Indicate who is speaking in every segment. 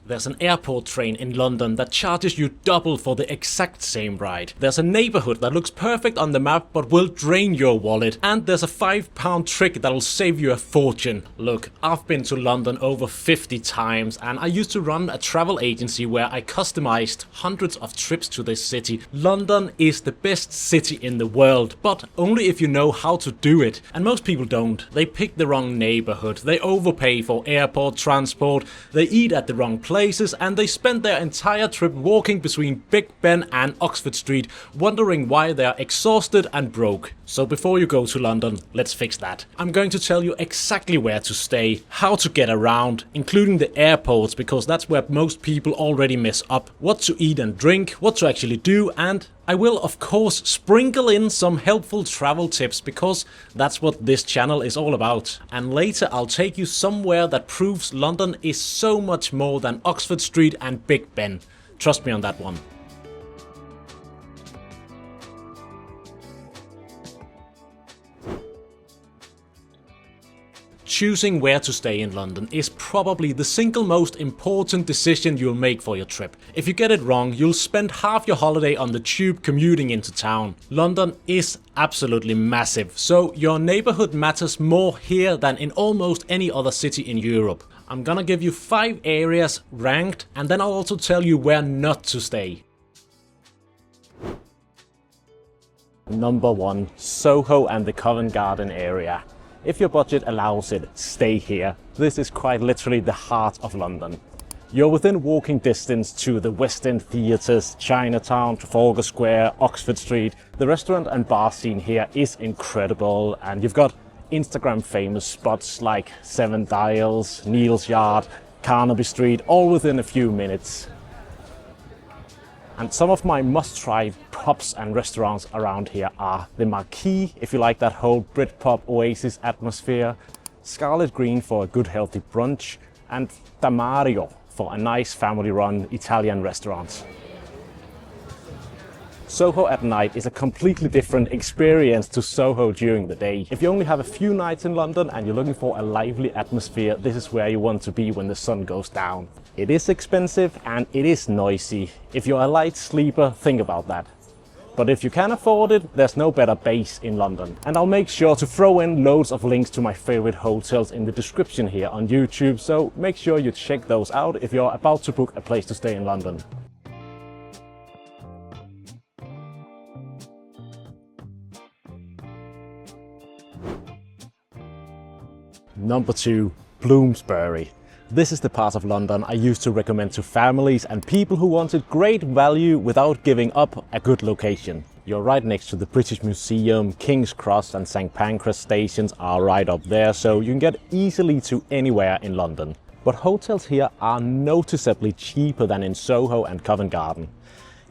Speaker 1: There's an airport train in London that charges you double for the exact same ride. There's a neighborhood that looks perfect on the map but will drain your wallet. And there's a £5 trick that'll save you a fortune. Look, I've been to London over 50 times and I used to run a travel agency where I customized hundreds of trips to this city. London is the best city in the world, but only if you know how to do it. And most people don't. They pick the wrong neighborhood, they overpay for airport transport, they eat at the wrong places, and they spend their entire trip walking between Big Ben and Oxford Street, wondering why they are exhausted and broke. So before you go to London, let's fix that. I'm going to tell you exactly where to stay, how to get around, including the airports, because that's where most people already mess up, what to eat and drink, what to actually do, and I will of course sprinkle in some helpful travel tips because that's what this channel is all about. And later I'll take you somewhere that proves London is so much more than Oxford Street and Big Ben. Trust me on that one. Choosing where to stay in London is probably the single most important decision you'll make for your trip. If you get it wrong, you'll spend half your holiday on the tube commuting into town. London is absolutely massive, so your neighborhood matters more here than in almost any other city in Europe. I'm gonna give you 5 areas ranked, and then I'll also tell you where not to stay. Number 1. Soho and the Covent Garden area. If your budget allows it, stay here. This is quite literally the heart of London. You're within walking distance to the West End theatres, Chinatown, Trafalgar Square, Oxford Street. The restaurant and bar scene here is incredible, and you've got Instagram famous spots like Seven Dials, Neal's Yard, Carnaby Street, all within a few minutes. And some of my must-try pubs and restaurants around here are the Marquee, if you like that whole Britpop oasis atmosphere, Scarlet Green for a good healthy brunch, and Damario for a nice family-run Italian restaurant. Soho at night is a completely different experience to Soho during the day. If you only have a few nights in London and you're looking for a lively atmosphere, this is where you want to be when the sun goes down. It is expensive and it is noisy. If you're a light sleeper, think about that. But if you can afford it, there's no better base in London. And I'll make sure to throw in loads of links to my favorite hotels in the description here on YouTube, so make sure you check those out if you're about to book a place to stay in London. Number 2. Bloomsbury. This is the part of London I used to recommend to families and people who wanted great value without giving up a good location. You're right next to the British Museum, King's Cross and St Pancras stations are right up there, so you can get easily to anywhere in London. But hotels here are noticeably cheaper than in Soho and Covent Garden.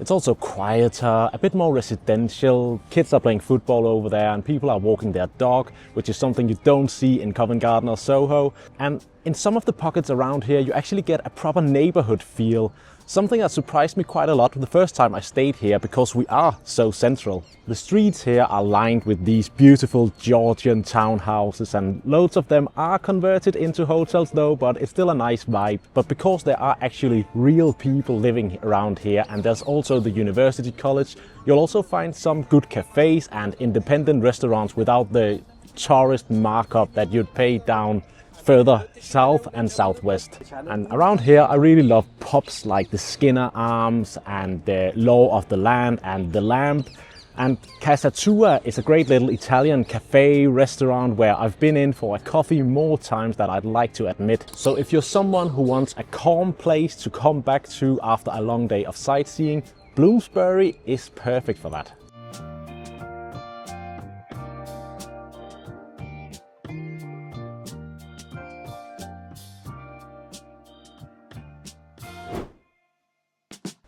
Speaker 1: It's also quieter, a bit more residential, kids are playing football over there and people are walking their dog, which is something you don't see in Covent Garden or Soho. And in some of the pockets around here you actually get a proper neighborhood feel, something that surprised me quite a lot the first time I stayed here because we are so central. The streets here are lined with these beautiful Georgian townhouses and loads of them are converted into hotels though, but it's still a nice vibe. But because there are actually real people living around here and there's also the University College, you'll also find some good cafes and independent restaurants without the tourist markup that you'd pay down further south and southwest. And around here I really love pubs like the Skinner Arms and the Law of the Land and the Lamp. And Casa Tua is a great little Italian cafe restaurant where I've been in for a coffee more times than I'd like to admit. So if you're someone who wants a calm place to come back to after a long day of sightseeing, Bloomsbury is perfect for that.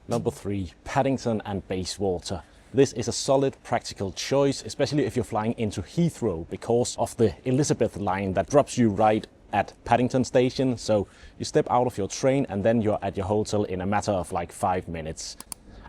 Speaker 1: Number 3. Paddington and Bayswater. This is a solid practical choice, especially if you're flying into Heathrow because of the Elizabeth line that drops you right at Paddington station. So you step out of your train and then you're at your hotel in a matter of like 5 minutes.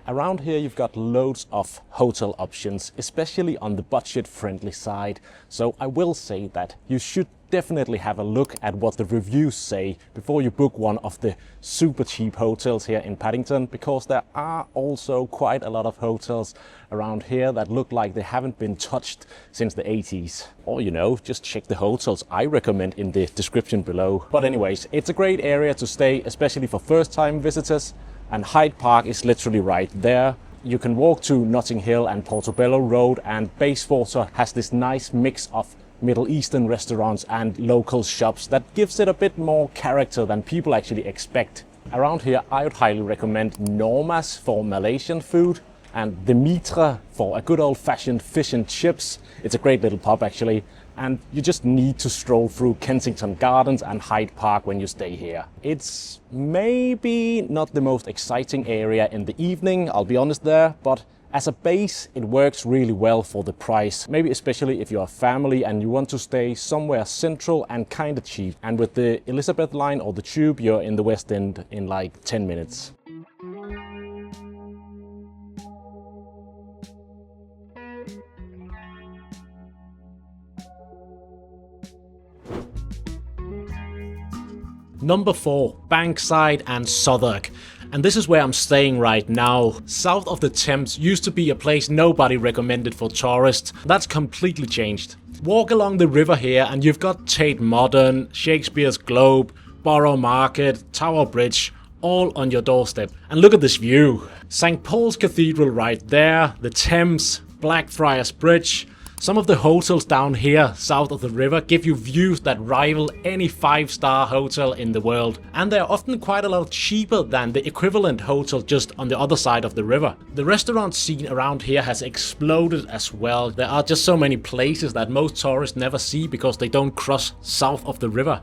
Speaker 1: Around here you've got loads of hotel options, especially on the budget-friendly side. So I will say that you should definitely have a look at what the reviews say before you book one of the super cheap hotels here in Paddington, because there are also quite a lot of hotels around here that look like they haven't been touched since the 80s. Or, you know, just check the hotels I recommend in the description below. But anyways, it's a great area to stay, especially for first-time visitors. And Hyde Park is literally right there. You can walk to Notting Hill and Portobello Road, and Bayswater has this nice mix of Middle Eastern restaurants and local shops that gives it a bit more character than people actually expect. Around here I would highly recommend Norma's for Malaysian food and the Mitra for a good old-fashioned fish and chips. It's a great little pub actually. And you just need to stroll through Kensington Gardens and Hyde Park when you stay here. It's maybe not the most exciting area in the evening, I'll be honest there, but as a base, it works really well for the price. Maybe especially if you're a family and you want to stay somewhere central and kind of cheap. And with the Elizabeth line or the tube, you're in the West End in like 10 minutes. Number 4, Bankside and Southwark. And this is where I'm staying right now. South of the Thames used to be a place nobody recommended for tourists. That's completely changed. Walk along the river here and you've got Tate Modern, Shakespeare's Globe, Borough Market, Tower Bridge, all on your doorstep. And look at this view. St. Paul's Cathedral right there, the Thames, Blackfriars Bridge. Some of the hotels down here, south of the river, give you views that rival any 5-star hotel in the world. And they're often quite a lot cheaper than the equivalent hotel just on the other side of the river. The restaurant scene around here has exploded as well. There are just so many places that most tourists never see because they don't cross south of the river.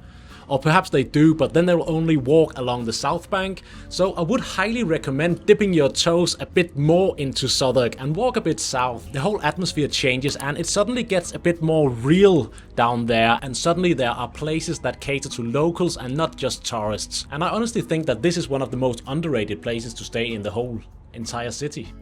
Speaker 1: Or perhaps they do, but then they'll only walk along the south bank. So I would highly recommend dipping your toes a bit more into Southwark and walk a bit south. The whole atmosphere changes and it suddenly gets a bit more real down there, and suddenly there are places that cater to locals and not just tourists. And I honestly think that this is one of the most underrated places to stay in the whole entire city.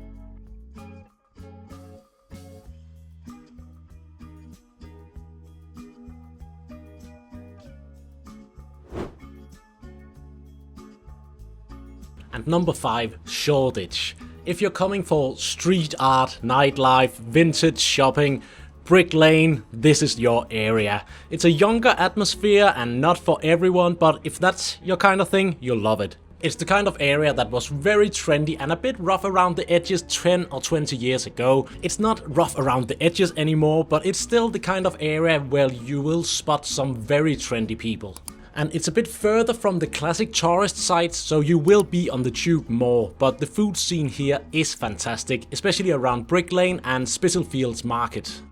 Speaker 1: And number 5, Shoreditch. If you're coming for street art, nightlife, vintage shopping, Brick Lane, this is your area. It's a younger atmosphere and not for everyone, but if that's your kind of thing, you'll love it. It's the kind of area that was very trendy and a bit rough around the edges 10 or 20 years ago. It's not rough around the edges anymore, but it's still the kind of area where you will spot some very trendy people. And it's a bit further from the classic tourist sites, so you will be on the tube more, but the food scene here is fantastic, especially around Brick Lane and Spitalfields Market.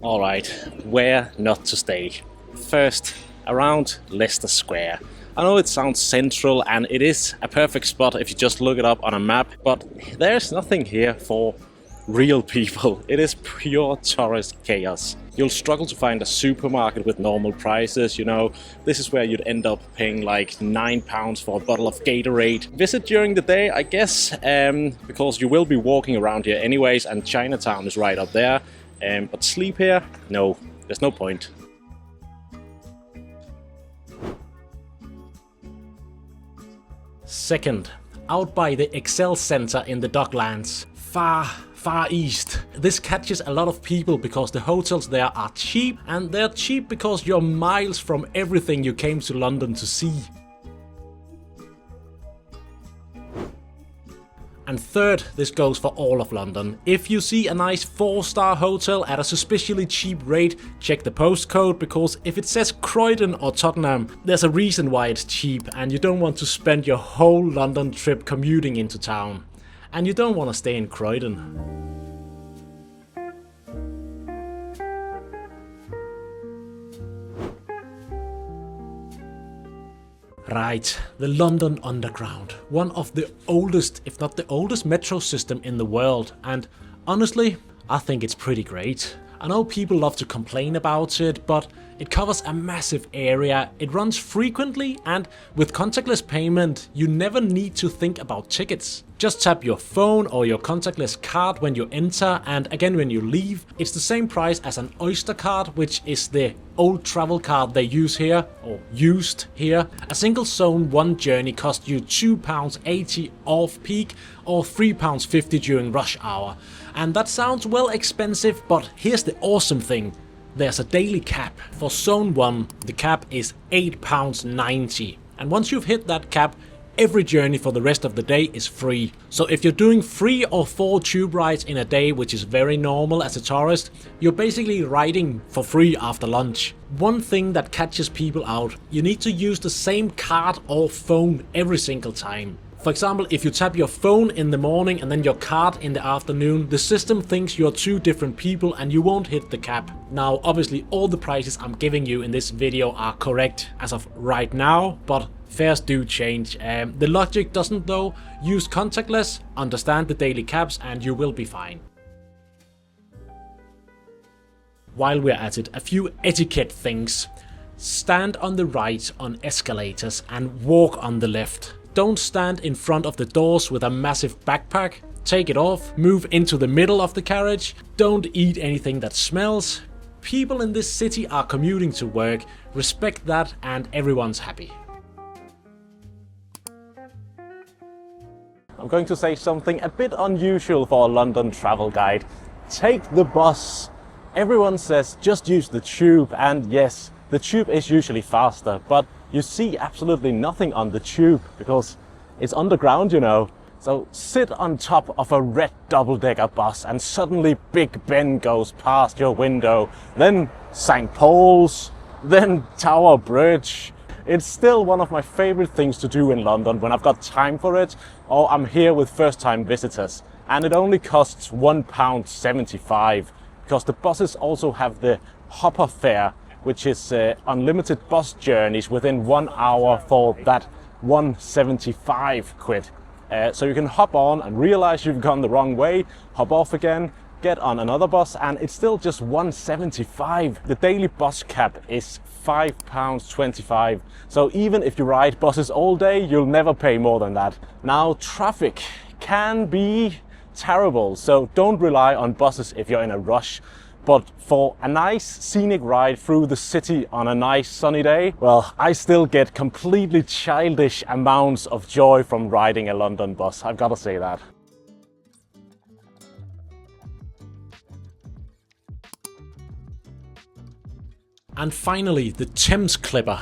Speaker 1: Alright, where not to stay? First, around Leicester Square. I know it sounds central and it is a perfect spot if you just look it up on a map, but there's nothing here for real people. It is pure tourist chaos. You'll struggle to find a supermarket with normal prices, you know. This is where you'd end up paying like £9 for a bottle of Gatorade. Visit during the day, I guess, because you will be walking around here anyways, and Chinatown is right up there. But sleep here? No, there's no point. Second, out by the Excel Centre in the Docklands. Far east. This catches a lot of people because the hotels there are cheap, and they're cheap because you're miles from everything you came to London to see. And third, this goes for all of London. If you see a nice 4-star hotel at a suspiciously cheap rate, check the postcode, because if it says Croydon or Tottenham, there's a reason why it's cheap, and you don't want to spend your whole London trip commuting into town. And you don't want to stay in Croydon. Right, the London Underground. One of the oldest, if not the oldest metro system in the world. And honestly, I think it's pretty great. I know people love to complain about it, but it covers a massive area, it runs frequently, and with contactless payment, you never need to think about tickets. Just tap your phone or your contactless card when you enter, and again when you leave. It's the same price as an Oyster card, which is the old travel card they use here, or used here. A single Zone 1 journey costs you £2.80 off peak or £3.50 during rush hour. And that sounds well expensive, but here's the awesome thing. There's a daily cap. For Zone 1, the cap is £8.90. And once you've hit that cap, every journey for the rest of the day is free. So if you're doing 3 or 4 tube rides in a day, which is very normal as a tourist, you're basically riding for free after lunch. One thing that catches people out, you need to use the same card or phone every single time. For example, if you tap your phone in the morning and then your card in the afternoon, the system thinks you're 2 different people and you won't hit the cap. Now, obviously all the prices I'm giving you in this video are correct as of right now, but fares do change. The logic doesn't though. Use contactless, understand the daily caps, and you will be fine. While we're at it, a few etiquette things. Stand on the right on escalators and walk on the left. Don't stand in front of the doors with a massive backpack. Take it off, move into the middle of the carriage. Don't eat anything that smells. People in this city are commuting to work. Respect that and everyone's happy. I'm going to say something a bit unusual for a London travel guide. Take the bus. Everyone says just use the tube, and yes, the tube is usually faster, but you see absolutely nothing on the tube because it's underground, you know. So sit on top of a red double-decker bus and suddenly Big Ben goes past your window, then St. Paul's, then Tower Bridge. It's still one of my favorite things to do in London when I've got time for it, or I'm here with first-time visitors. And it only costs £1.75 because the buses also have the hopper fare, which is unlimited bus journeys within 1 hour for that 175 quid. So you can hop on and realize you've gone the wrong way, hop off again, get on another bus, and it's still just 175. The daily bus cap is £5.25. So even if you ride buses all day, you'll never pay more than that. Now, traffic can be terrible, so don't rely on buses if you're in a rush. But for a nice scenic ride through the city on a nice sunny day, well, I still get completely childish amounts of joy from riding a London bus, I've got to say that. And finally, the Thames Clipper.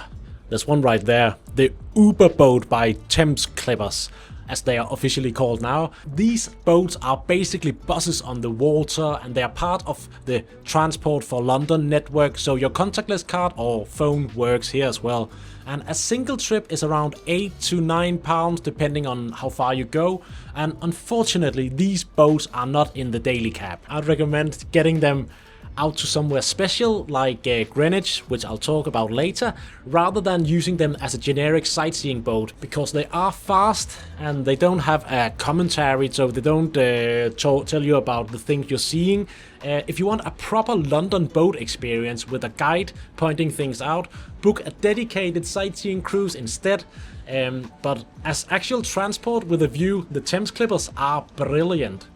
Speaker 1: There's one right there, the Uber boat by Thames Clippers, as they are officially called now. These boats are basically buses on the water, and they are part of the Transport for London network, so your contactless card or phone works here as well. And a single trip is around £8 to £9 depending on how far you go, and unfortunately these boats are not in the daily cap. I'd recommend getting them out to somewhere special like Greenwich, which I'll talk about later, rather than using them as a generic sightseeing boat, because they are fast and they don't have a commentary, so they don't tell you about the things you're seeing. If you want a proper London boat experience with a guide pointing things out, book a dedicated sightseeing cruise instead. But as actual transport with a view, the Thames Clippers are brilliant.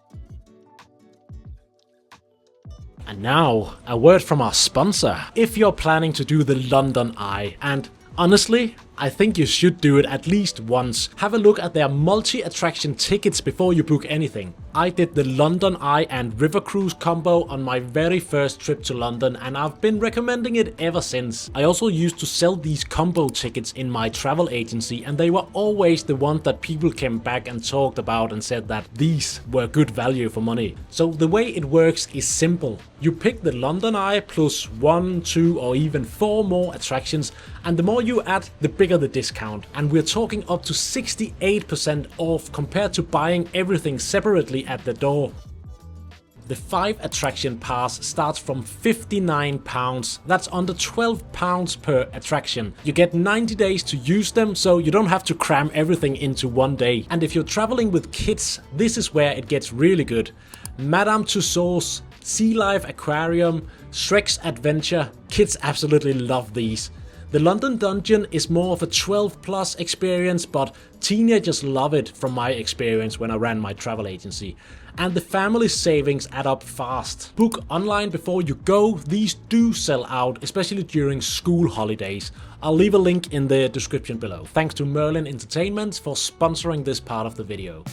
Speaker 1: And now, a word from our sponsor. If you're planning to do the London Eye, and honestly, I think you should do it at least once. Have a look at their multi-attraction tickets before you book anything. I did the London Eye and River Cruise combo on my very first trip to London, and I've been recommending it ever since. I also used to sell these combo tickets in my travel agency, and they were always the ones that people came back and talked about and said that these were good value for money. So the way it works is simple. You pick the London Eye plus 1, 2 or even 4 more attractions, and the more you add, the bigger the discount. And we're talking up to 68% off compared to buying everything separately at the door. The 5 attraction pass starts from £59, that's under £12 per attraction. You get 90 days to use them, so you don't have to cram everything into one day. And if you're traveling with kids, this is where it gets really good. Madame Tussauds, Sea Life Aquarium, Shrek's Adventure. Kids absolutely love these. The London Dungeon is more of a 12+ experience, but teenagers love it from my experience when I ran my travel agency. And the family savings add up fast. Book online before you go. These do sell out, especially during school holidays. I'll leave a link in the description below. Thanks to Merlin Entertainment for sponsoring this part of the video.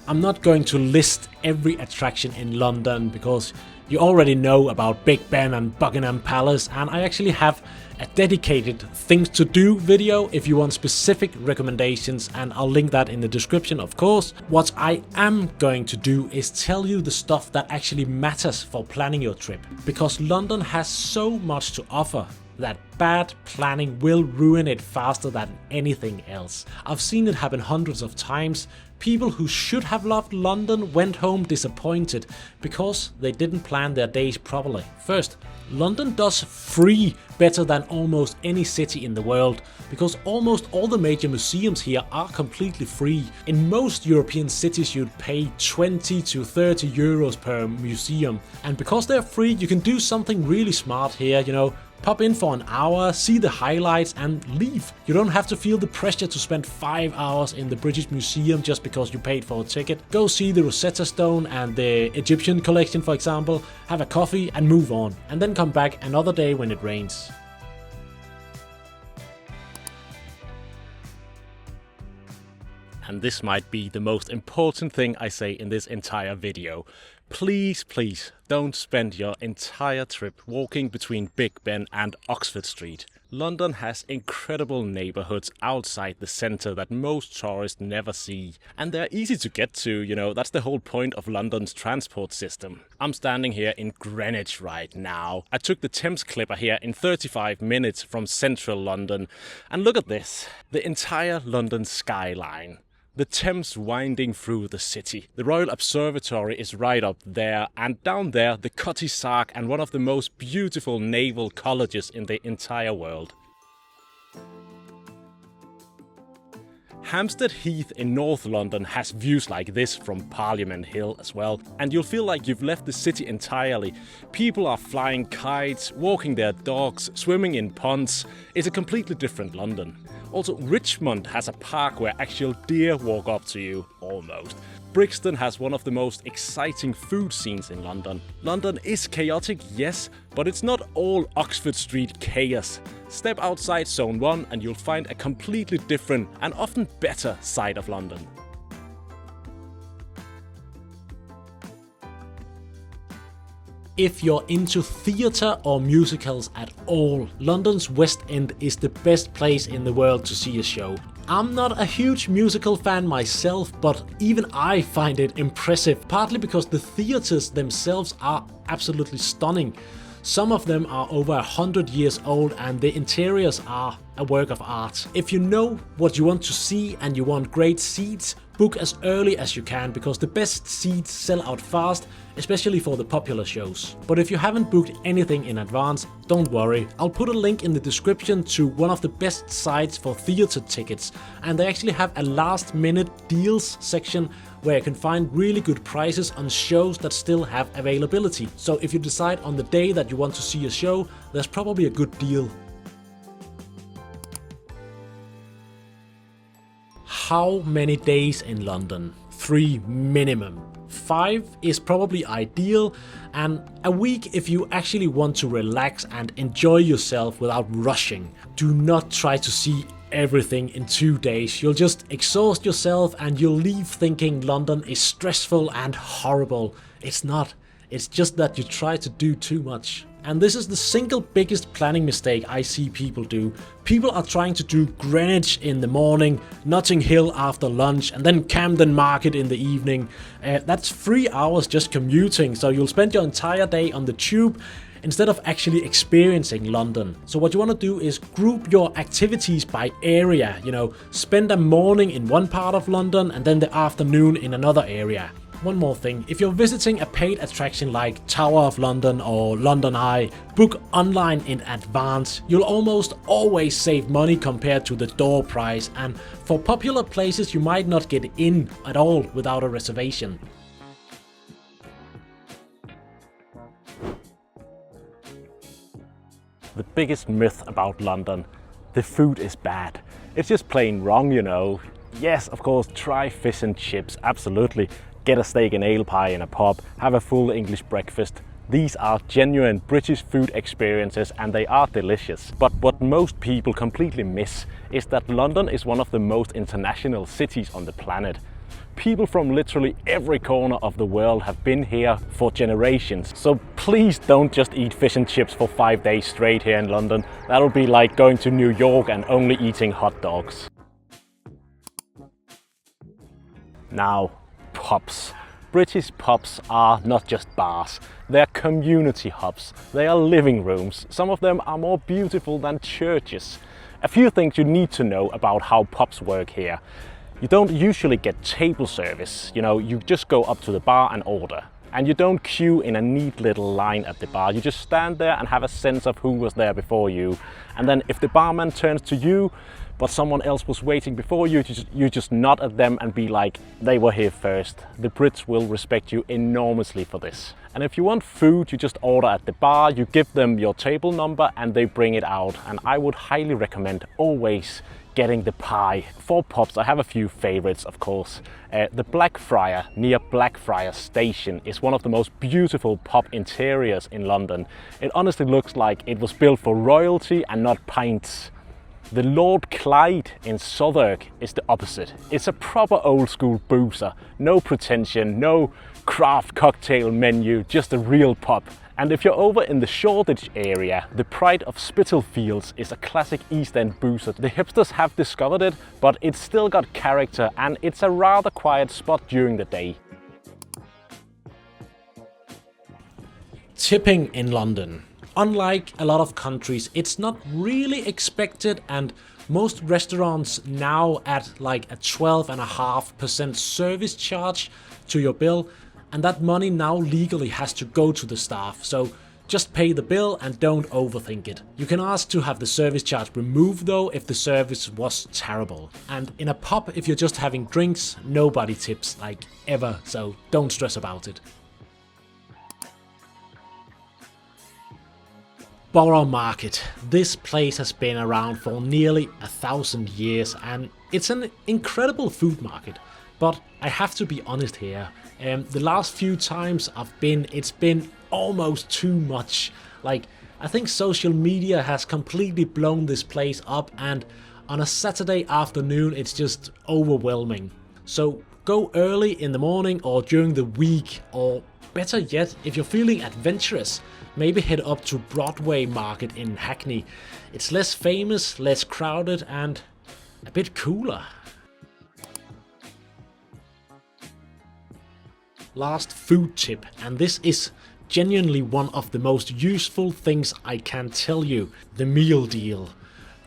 Speaker 1: I'm not going to list every attraction in London because you already know about Big Ben and Buckingham Palace, and I actually have a dedicated things to do video if you want specific recommendations, and I'll link that in the description, of course. What I am going to do is tell you the stuff that actually matters for planning your trip, because London has so much to offer that bad planning will ruin it faster than anything else. I've seen it happen hundreds of times. People who should have loved London went home disappointed because they didn't plan their days properly. First, London does free better than almost any city in the world, because almost all the major museums here are completely free. In most European cities you'd pay 20 to 30 euros per museum, and because they're free you can do something really smart here, you know. Pop in for an hour, see the highlights and leave. You don't have to feel the pressure to spend 5 hours in the British Museum just because you paid for a ticket. Go see the Rosetta Stone and the Egyptian collection, for example, have a coffee and move on. And then come back another day when it rains. And this might be the most important thing I say in this entire video. Please, please don't spend your entire trip walking between Big Ben and Oxford Street. London has incredible neighborhoods outside the center that most tourists never see. And they're easy to get to, you know, that's the whole point of London's transport system. I'm standing here in Greenwich right now. I took the Thames Clipper here in 35 minutes from central London. And look at this, the entire London skyline. The Thames winding through the city. The Royal Observatory is right up there, and down there the Cutty Sark and one of the most beautiful naval colleges in the entire world. Hampstead Heath in North London has views like this from Parliament Hill as well, and you'll feel like you've left the city entirely. People are flying kites, walking their dogs, swimming in ponds. It's a completely different London. Also, Richmond has a park where actual deer walk up to you, almost. Brixton has one of the most exciting food scenes in London. London is chaotic, yes, but it's not all Oxford Street chaos. Step outside Zone 1 and you'll find a completely different and often better side of London. If you're into theatre or musicals at all, London's West End is the best place in the world to see a show. I'm not a huge musical fan myself, but even I find it impressive, partly because the theatres themselves are absolutely stunning. Some of them are over 100 years old and the interiors are a work of art. If you know what you want to see and you want great seats, book as early as you can, because the best seats sell out fast, especially for the popular shows. But if you haven't booked anything in advance, don't worry. I'll put a link in the description to one of the best sites for theatre tickets, and they actually have a last minute deals section where you can find really good prices on shows that still have availability. So if you decide on the day that you want to see a show, there's probably a good deal. How many days in London? 3 minimum. 5 is probably ideal, and a week if you actually want to relax and enjoy yourself without rushing. Do not try to see everything in 2 days. You'll just exhaust yourself and you'll leave thinking London is stressful and horrible. It's not. It's just that you try to do too much. And this is the single biggest planning mistake I see people do. People are trying to do Greenwich in the morning, Notting Hill after lunch, and then Camden Market in the evening. That's 3 hours just commuting, so you'll spend your entire day on the tube instead of actually experiencing London. So what you want to do is group your activities by area, you know, spend a morning in one part of London and then the afternoon in another area.
Speaker 2: one more thing. If you're visiting a paid attraction like Tower of London or London Eye, book online in advance. You'll almost always save money compared to the door price, and for popular places you might not get in at all without a reservation.
Speaker 1: The biggest myth about London: the food is bad. It's just plain wrong, you know. Yes, of course, try fish and chips, absolutely. Get a steak and ale pie in a pub, have a full English breakfast. These are genuine British food experiences and they are delicious. But what most people completely miss is that London is one of the most international cities on the planet. People from literally every corner of the world have been here for generations. So please don't just eat fish and chips for 5 days straight here in London. That'll be like going to New York and only eating hot dogs. Now, pubs. British pubs are not just bars, they're community hubs, they are living rooms. Some of them are more beautiful than churches. A few things you need to know about how pubs work here. You don't usually get table service, you know, you just go up to the bar and order. And you don't queue in a neat little line at the bar, you just stand there and have a sense of who was there before you. And then if the barman turns to you, but someone else was waiting before you, you just nod at them and be like, they were here first. The Brits will respect you enormously for this. And if you want food, you just order at the bar, you give them your table number and they bring it out. And I would highly recommend always getting the pie. For pubs, I have a few favorites, of course. The Blackfriar near Blackfriars Station is one of the most beautiful pub interiors in London. It honestly looks like it was built for royalty and not pints. The Lord Clyde in Southwark is the opposite. It's a proper old school boozer. No pretension, no craft cocktail menu, just a real pub. And if you're over in the Shoreditch area, the Pride of Spitalfields is a classic East End boozer. The hipsters have discovered it, but it's still got character and it's a rather quiet spot during the day.
Speaker 2: Tipping in London. Unlike a lot of countries, it's not really expected, and most restaurants now add like a 12.5% service charge to your bill, and that money now legally has to go to the staff. So just pay the bill and don't overthink it. You can ask to have the service charge removed though if the service was terrible. And in a pub, if you're just having drinks, nobody tips, like ever, so don't stress about it. Borough Market. This place has been around for nearly 1,000 years and it's an incredible food market. But I have to be honest here, the last few times I've been, it's been almost too much. Like, I think social media has completely blown this place up, and on a Saturday afternoon it's just overwhelming. So go early in the morning or during the week, or better yet, if you're feeling adventurous, maybe head up to Broadway Market in Hackney. It's less famous, less crowded and a bit cooler. Last food tip, and this is genuinely one of the most useful things I can tell you: the meal deal.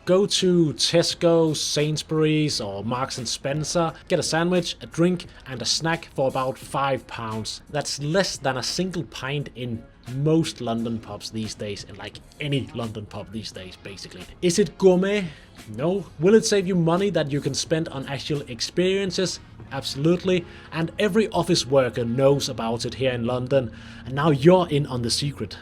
Speaker 2: Go to Tesco, Sainsbury's or Marks and Spencer, get a sandwich, a drink and a snack for about £5. That's less than a single pint in most London pubs these days, and like any London pub these days basically. Is it gourmet? No. Will it save you money that you can spend on actual experiences? Absolutely. And every office worker knows about it here in London, and now you're in on the secret.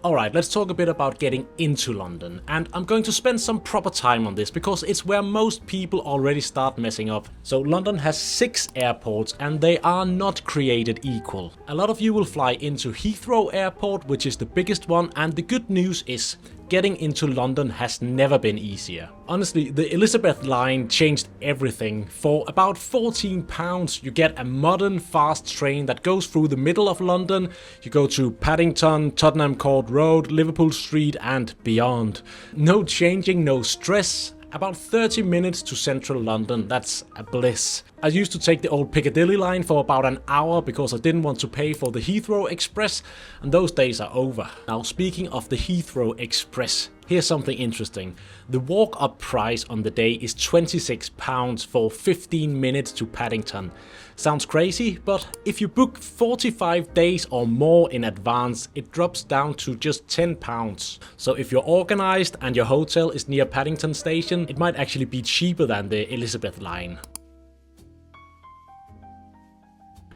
Speaker 2: Alright, let's talk a bit about getting into London, and I'm going to spend some proper time on this because it's where most people already start messing up. So London has 6 airports and they are not created equal. A lot of you will fly into Heathrow Airport, which is the biggest one, and the good news is getting into London has never been easier. Honestly, the Elizabeth line changed everything. For about £14 you get a modern fast train that goes through the middle of London. You go to Paddington, Tottenham Court Road, Liverpool Street and beyond. No changing, no stress. About 30 minutes to central London, that's a bliss. I used to take the old Piccadilly line for about an hour because I didn't want to pay for the Heathrow Express, and those days are over. Now, speaking of the Heathrow Express, here's something interesting. The walk-up price on the day is £26 for 15 minutes to Paddington. Sounds crazy, but if you book 45 days or more in advance, it drops down to just £10. So if you're organized and your hotel is near Paddington Station, it might actually be cheaper than the Elizabeth line.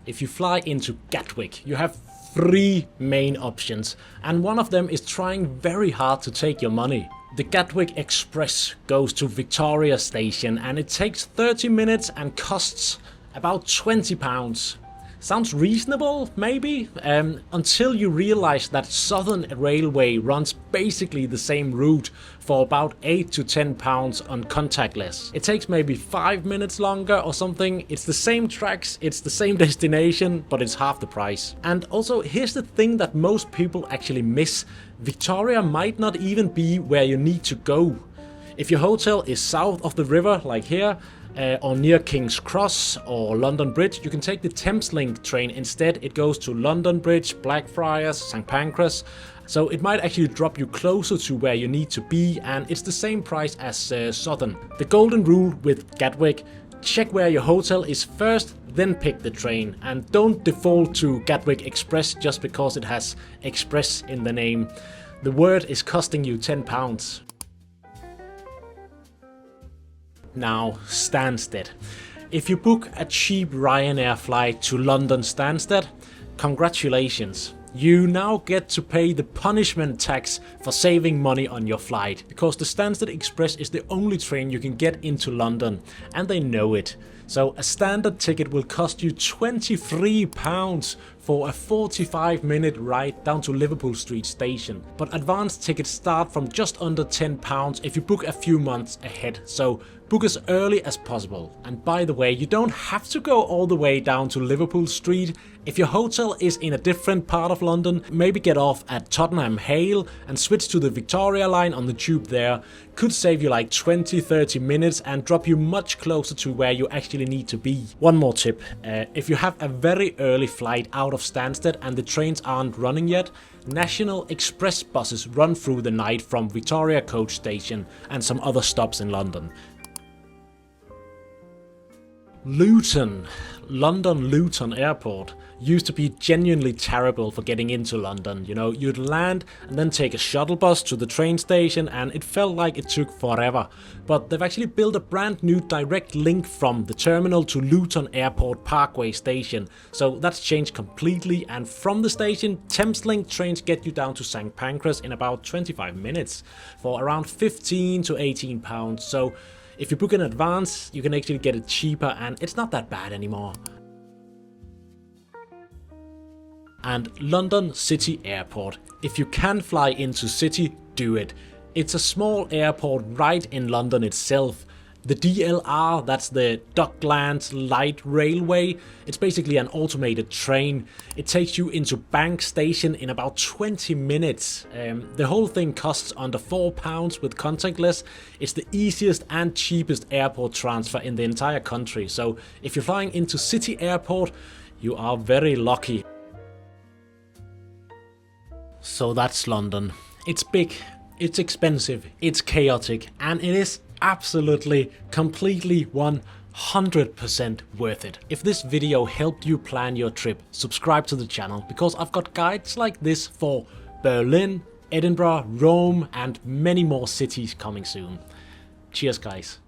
Speaker 2: If you fly into Gatwick, you have 3 main options, and one of them is trying very hard to take your money. The Gatwick Express goes to Victoria Station and it takes 30 minutes and costs about £20. Sounds reasonable, maybe, until you realize that Southern Railway runs basically the same route for about £8 to £10 on contactless. It takes maybe 5 minutes longer or something. It's the same tracks, it's the same destination, but it's half the price. And also, here's the thing that most people actually miss. Victoria might not even be where you need to go. If your hotel is south of the river, like here, or near King's Cross or London Bridge, you can take the Thameslink train instead. It goes to London Bridge, Blackfriars, St Pancras, so it might actually drop you closer to where you need to be, and it's the same price as Southern. The golden rule with Gatwick: check where your hotel is first, then pick the train, and don't default to Gatwick Express just because it has Express in the name. The word is costing you £10. Now, Stansted. If you book a cheap Ryanair flight to London Stansted, congratulations. You now get to pay the punishment tax for saving money on your flight, because the Stansted Express is the only train you can get into London, and they know it. So a standard ticket will cost you £23 for a 45-minute ride down to Liverpool Street Station. But advanced tickets start from just under £10 if you book a few months ahead, so book as early as possible. And by the way, you don't have to go all the way down to Liverpool Street. If your hotel is in a different part of London, maybe get off at Tottenham Hale and switch to the Victoria line on the tube there. Could save you like 20-30 minutes and drop you much closer to where you actually need to be. One more tip: if you have a very early flight out of Stansted and the trains aren't running yet, National Express buses run through the night from Victoria Coach Station and some other stops in London. Luton. London Luton Airport used to be genuinely terrible for getting into London. You know, you'd land and then take a shuttle bus to the train station, and it felt like it took forever. But they've actually built a brand new direct link from the terminal to Luton Airport Parkway Station. So that's changed completely, and from the station, Thameslink trains get you down to St Pancras in about 25 minutes for around £15 to £18. So if you book in advance, you can actually get it cheaper, and it's not that bad anymore. And London City Airport. If you can fly into City, do it. It's a small airport right in London itself. The DLR, that's the Docklands Light Railway, it's basically an automated train. It takes you into Bank Station in about 20 minutes. The whole thing costs under £4 with contactless. It's the easiest and cheapest airport transfer in the entire country. So if you're flying into City Airport, you are very lucky. So that's London. It's big, it's expensive, it's chaotic, and it is absolutely, completely 100% worth it. If this video helped you plan your trip, subscribe to the channel, because I've got guides like this for Berlin, Edinburgh, Rome, and many more cities coming soon. Cheers, guys.